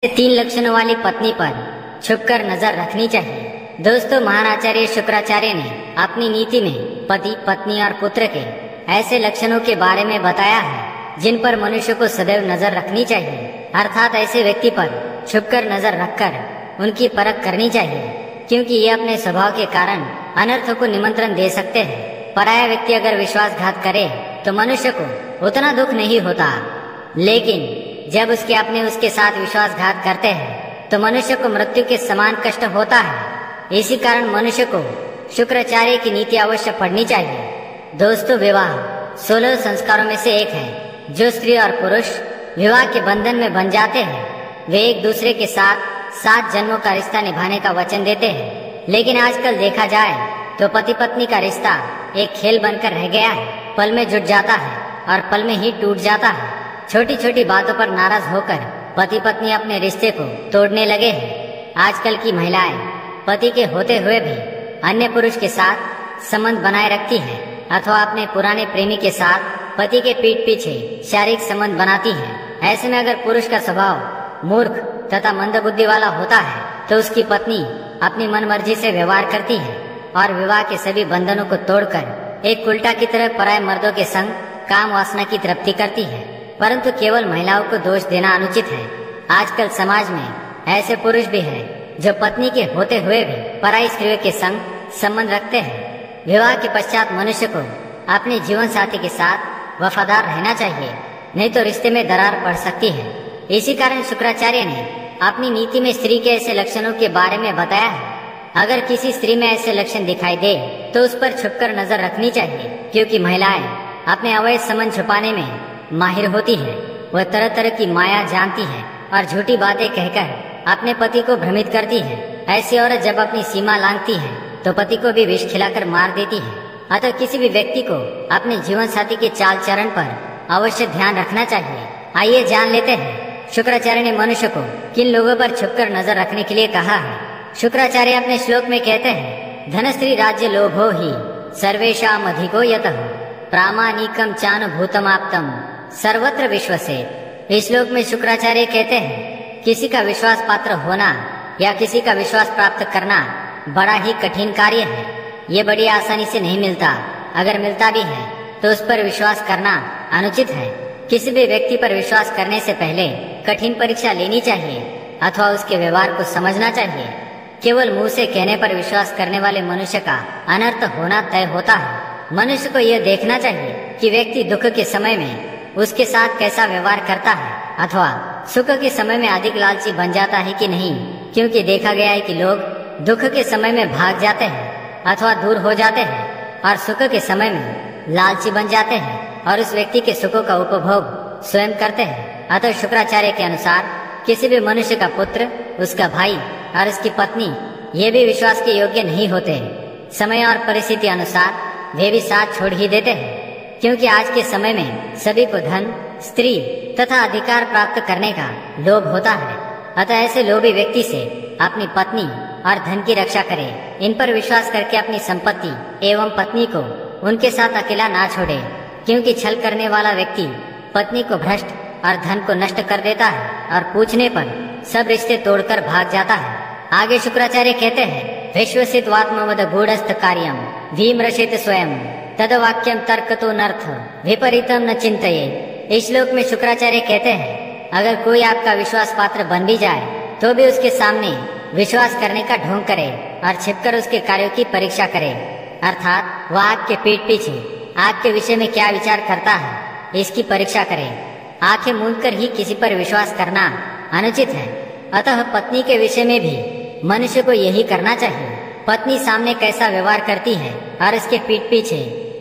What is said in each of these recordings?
तीन लक्षणों वाली पत्नी पर छुपकर नजर रखनी चाहिए। दोस्तों, महान आचार्य शुक्राचार्य ने अपनी नीति में पति, पत्नी और पुत्र के ऐसे लक्षणों के बारे में बताया है जिन पर मनुष्य को सदैव नजर रखनी चाहिए, अर्थात ऐसे व्यक्ति पर छुपकर नजर रखकर उनकी परख करनी चाहिए, क्योंकि ये अपने स्वभाव के कारण अनर्थों को निमंत्रण दे सकते हैं। पराया व्यक्ति अगर विश्वासघात करे तो मनुष्य को उतना दुख नहीं होता, लेकिन जब उसके अपने उसके साथ विश्वासघात करते हैं तो मनुष्य को मृत्यु के समान कष्ट होता है। इसी कारण मनुष्य को शुक्राचार्य की नीति अवश्य पढ़नी चाहिए। दोस्तों, विवाह 16 संस्कारों में से एक है जो स्त्री और पुरुष विवाह के बंधन में बन जाते हैं। वे एक दूसरे के साथ 7 जन्मों का रिश्ता निभाने का वचन देते हैं, लेकिन आजकल देखा जाए तो पति पत्नी का रिश्ता एक खेल बनकर रह गया है। पल में जुट जाता है और पल में ही टूट जाता है। छोटी छोटी बातों पर नाराज होकर पति पत्नी अपने रिश्ते को तोड़ने लगे हैं। आजकल की महिलाएं पति के होते हुए भी अन्य पुरुष के साथ संबंध बनाए रखती हैं अथवा अपने पुराने प्रेमी के साथ पति के पीठ पीछे शारीरिक संबंध बनाती हैं। ऐसे में अगर पुरुष का स्वभाव मूर्ख तथा मंदबुद्धि वाला होता है तो उसकी पत्नी अपनी मनमर्जी से व्यवहार करती है और विवाह के सभी बंधनों को तोड़कर एक उल्टा की तरह पराये मर्दों के संग काम वासना की तृप्ति करती है। परंतु केवल महिलाओं को दोष देना अनुचित है। आजकल समाज में ऐसे पुरुष भी हैं जो पत्नी के होते हुए भी पराई स्त्रियों के संग संबंध रखते हैं। विवाह के पश्चात मनुष्य को अपने जीवन साथी के साथ वफादार रहना चाहिए, नहीं तो रिश्ते में दरार पड़ सकती है। इसी कारण शुक्राचार्य ने अपनी नीति में स्त्री के ऐसे लक्षणों के बारे में बताया है। अगर किसी स्त्री में ऐसे लक्षण दिखाई दे तो उस पर छुपकर नजर रखनी चाहिए, क्योंकि महिलाएं अपने अवैध संबंध छुपाने में माहिर होती है। वह तरह तरह की माया जानती है और झूठी बातें कहकर अपने पति को भ्रमित करती है। ऐसी औरत जब अपनी सीमा लांघती है तो पति को भी विष खिलाकर मार देती है। अतः किसी भी व्यक्ति को अपने जीवन साथी के चाल चरण पर अवश्य ध्यान रखना चाहिए। आइए जान लेते हैं शुक्राचार्य ने मनुष्य को किन लोगों पर छुपकर नजर रखने के लिए कहा है। शुक्राचार्य अपने श्लोक में कहते हैं, धन स्त्री राज्य लोभो ही सर्वेषाम अधिको यतः प्रामाणिकम चानुभूतमाप्तम सर्वत्र विश्वसे। इस श्लोक में शुक्राचार्य कहते हैं, किसी का विश्वास पात्र होना या किसी का विश्वास प्राप्त करना बड़ा ही कठिन कार्य है। ये बड़ी आसानी से नहीं मिलता। अगर मिलता भी है तो उस पर विश्वास करना अनुचित है। किसी भी व्यक्ति पर विश्वास करने से पहले कठिन परीक्षा लेनी चाहिए अथवा उसके व्यवहार को समझना चाहिए। केवल मुंह से कहने पर विश्वास करने वाले मनुष्य का अनर्थ होना तय होता है। मनुष्य को यह देखना चाहिए कि व्यक्ति दुख के समय में उसके साथ कैसा व्यवहार करता है अथवा सुख के समय में अधिक लालची बन जाता है कि नहीं, क्योंकि देखा गया है कि लोग दुख के समय में भाग जाते हैं अथवा दूर हो जाते हैं और सुख के समय में लालची बन जाते हैं और उस व्यक्ति के सुखों का उपभोग स्वयं करते हैं। अतः शुक्राचार्य के अनुसार किसी भी मनुष्य का पुत्र, उसका भाई और उसकी पत्नी ये भी विश्वास के योग्य नहीं होते। समय और परिस्थिति अनुसार वे भी साथ छोड़ ही देते हैं, क्योंकि आज के समय में सभी को धन, स्त्री तथा अधिकार प्राप्त करने का लोभ होता है। अतः ऐसे लोभी व्यक्ति से अपनी पत्नी और धन की रक्षा करें। इन पर विश्वास करके अपनी संपत्ति एवं पत्नी को उनके साथ अकेला ना छोड़े, क्योंकि छल करने वाला व्यक्ति पत्नी को भ्रष्ट और धन को नष्ट कर देता है और पूछने पर सब रिश्ते तोड़कर भाग जाता है। आगे शुक्राचार्य कहते हैं, विश्वसित्वात्मवद गूढ़स्थ कार्यम भीमरचित स्वयं तदवाक्यम तर्क तो नर्थ विपरीतम न चिंतये। इस श्लोक में शुक्राचार्य कहते हैं, अगर कोई आपका विश्वास पात्र बन भी जाए तो भी उसके सामने विश्वास करने का ढोंग करे और छिपकर उसके कार्यों की परीक्षा करे, अर्थात वह आपके पीठ पीछे आपके विषय में क्या विचार करता है इसकी परीक्षा करे। आंखें मूंदकर ही किसी पर विश्वास करना अनुचित है। अतः पत्नी के विषय में भी मनुष्य को यही करना चाहिए। पत्नी सामने कैसा व्यवहार करती है और उसके पीठ पीछे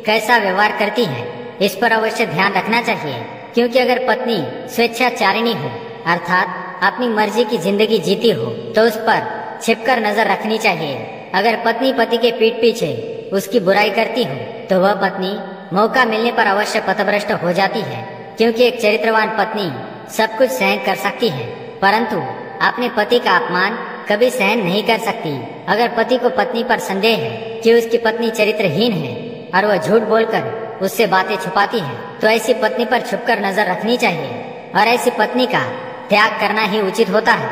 कैसा व्यवहार करती है, इस पर अवश्य ध्यान रखना चाहिए, क्योंकि अगर पत्नी स्वेच्छाचारिणी हो अर्थात अपनी मर्जी की जिंदगी जीती हो तो उस पर छिपकर नजर रखनी चाहिए। अगर पत्नी पति के पीठ पीछे उसकी बुराई करती हो तो वह पत्नी मौका मिलने पर अवश्य पथभ्रष्ट हो जाती है, क्योंकि एक चरित्रवान पत्नी सब कुछ सहन कर सकती है परंतु अपने पति का अपमान कभी सहन नहीं कर सकती। अगर पति को पत्नी पर संदेह है कि उसकी पत्नी चरित्रहीन है और वह झूठ बोलकर उससे बातें छुपाती है तो ऐसी पत्नी पर छुपकर नजर रखनी चाहिए और ऐसी पत्नी का त्याग करना ही उचित होता है,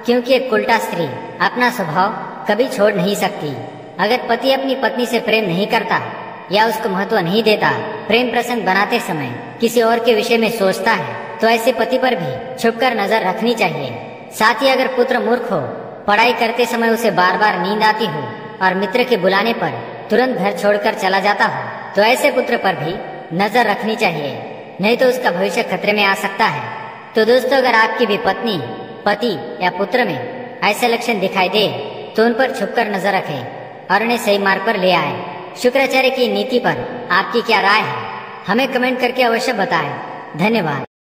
क्योंकि एक उल्टा स्त्री अपना स्वभाव कभी छोड़ नहीं सकती। अगर पति अपनी पत्नी से प्रेम नहीं करता या उसको महत्व नहीं देता, प्रेम प्रसंग बनाते समय किसी और के विषय में सोचता है, तो ऐसे पति पर भी छुपकर नजर रखनी चाहिए। साथ ही अगर पुत्र मूर्ख हो, पढ़ाई करते समय उसे बार बार नींद आती हो और मित्र के बुलाने पर तुरंत घर छोड़कर चला जाता हो, तो ऐसे पुत्र पर भी नजर रखनी चाहिए, नहीं तो उसका भविष्य खतरे में आ सकता है। तो दोस्तों, अगर आपकी भी पत्नी, पति या पुत्र में ऐसे लक्षण दिखाई दे तो उन पर छुपकर नजर रखें और उन्हें सही मार्ग पर ले आए। शुक्राचार्य की नीति पर आपकी क्या राय है, हमें कमेंट करके अवश्य बताएं। धन्यवाद।